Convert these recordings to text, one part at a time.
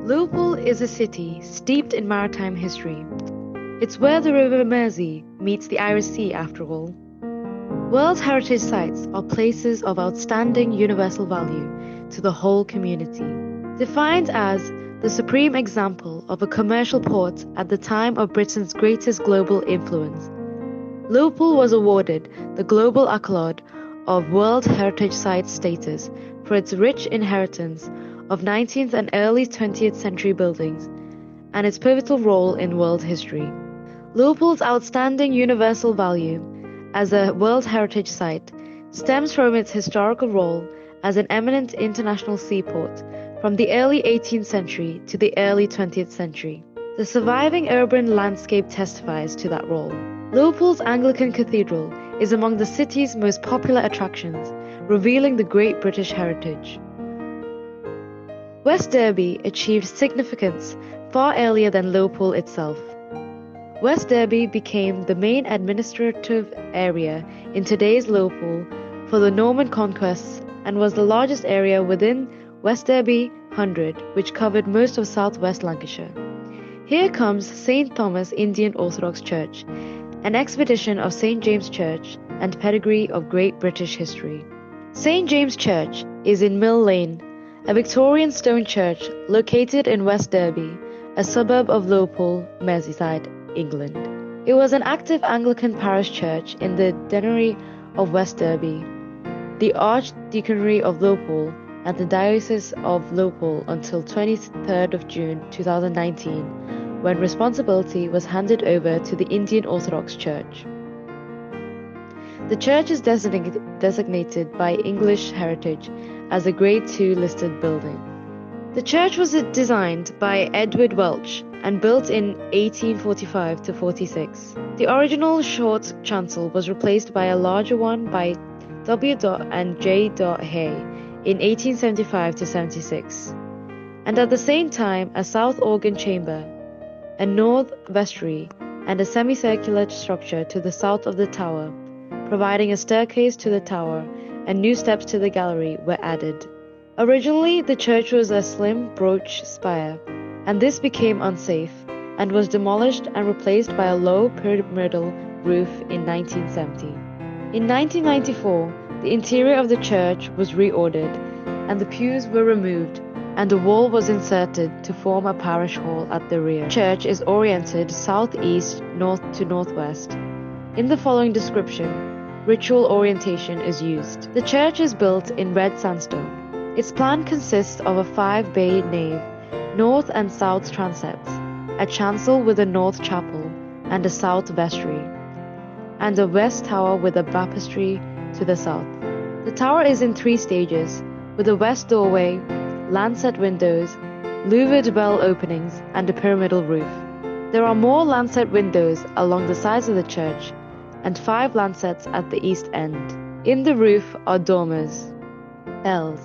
Liverpool is a city steeped in maritime history. It's where the River Mersey meets the Irish Sea, after all. World Heritage Sites are places of outstanding universal value to the whole community. Defined as the supreme example of a commercial port at the time of Britain's greatest global influence, Liverpool was awarded the global accolade of World Heritage Site status for its rich inheritance of 19th and early 20th century buildings and its pivotal role in world history. Liverpool's outstanding universal value as a World Heritage Site stems from its historical role as an eminent international seaport from the early 18th century to the early 20th century. The surviving urban landscape testifies to that role. Liverpool's Anglican Cathedral is among the city's most popular attractions, revealing the great British heritage. West Derby achieved significance far earlier than Liverpool itself. West Derby became the main administrative area in today's Liverpool for the Norman conquests and was the largest area within West Derby 100, which covered most of southwest Lancashire. Here comes St. Thomas Indian Orthodox Church, an expedition of St. James Church and pedigree of great British history. St. James Church is in Mill Lane, a Victorian stone church located in West Derby, a suburb of Liverpool, Merseyside, England. It was an active Anglican parish church in the deanery of West Derby, the Archdeaconry of Liverpool, and the Diocese of Liverpool until 23rd of June 2019, when responsibility was handed over to the Indian Orthodox Church. The church is designated by English Heritage as a Grade II listed building. The church was designed by Edward Welch and built in 1845 to 46. The original short chancel was replaced by a larger one by W. and J. Hay in 1875 to 76, and at the same time a south organ chamber, a north vestry, and a semicircular structure to the south of the tower, providing a staircase to the tower and new steps to the gallery were added. Originally, the church was a slim brooch spire, and this became unsafe and was demolished and replaced by a low pyramidal roof in 1970. In 1994, the interior of the church was reordered, and the pews were removed, and a wall was inserted to form a parish hall at the rear. The church is oriented southeast, north to northwest. In the following description, ritual orientation is used. The church is built in red sandstone. Its plan consists of a 5-bay nave, north and south transepts, a chancel with a north chapel and a south vestry, and a west tower with a baptistry to the south. The tower is in 3 stages, with a west doorway, lancet windows, louvered bell openings, and a pyramidal roof. There are more lancet windows along the sides of the church, and 5 lancets at the east end. In the roof are dormers, bells.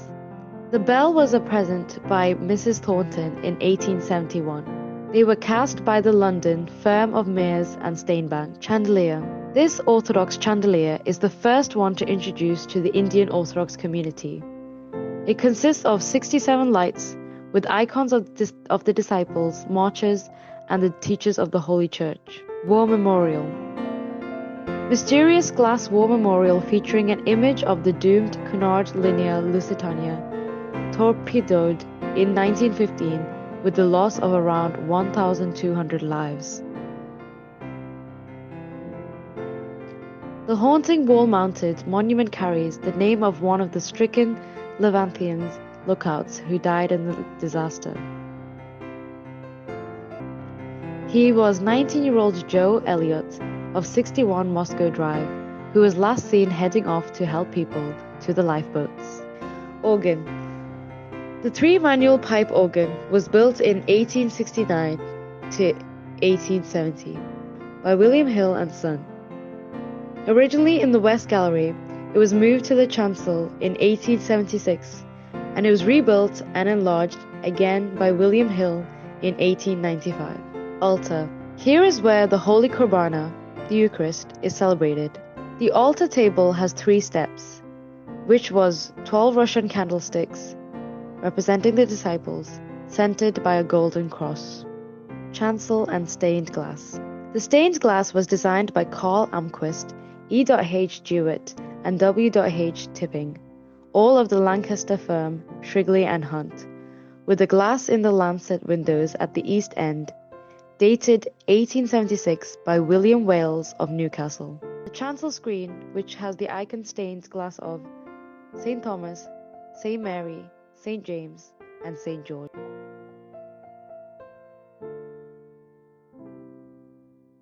The bell was a present by Mrs. Thornton in 1871. They were cast by the London firm of Mears and Steinbank. Chandelier. This Orthodox chandelier is the first one to introduce to the Indian Orthodox community. It consists of 67 lights with icons of the disciples, martyrs, and the teachers of the Holy Church. War Memorial. Mysterious glass war memorial featuring an image of the doomed Cunard Linear Lusitania, torpedoed in 1915 with the loss of around 1,200 lives. The haunting wall-mounted monument carries the name of one of the stricken Levanthian lookouts who died in the disaster. He was 19-year-old Joe Elliott of 61 Moscow Drive, who was last seen heading off to help people to the lifeboats. Organ. The 3-manual pipe organ was built in 1869 to 1870 by William Hill and Son. Originally in the West Gallery, it was moved to the chancel in 1876, and it was rebuilt and enlarged again by William Hill in 1895. Altar. Here is where the Holy Qurbana, the Eucharist, is celebrated. The altar table has 3 steps, which was 12 Russian candlesticks representing the disciples, centered by a golden cross. Chancel and stained glass. The stained glass was designed by Carl Amquist, E.H. Jewett, and W.H. Tipping, all of the Lancaster firm Shrigley and Hunt, with the glass in the lancet windows at the east end, dated 1876 by William Wales of Newcastle. The chancel screen, which has the icon stained glass of St. Thomas, St. Mary, St. James, and St. George.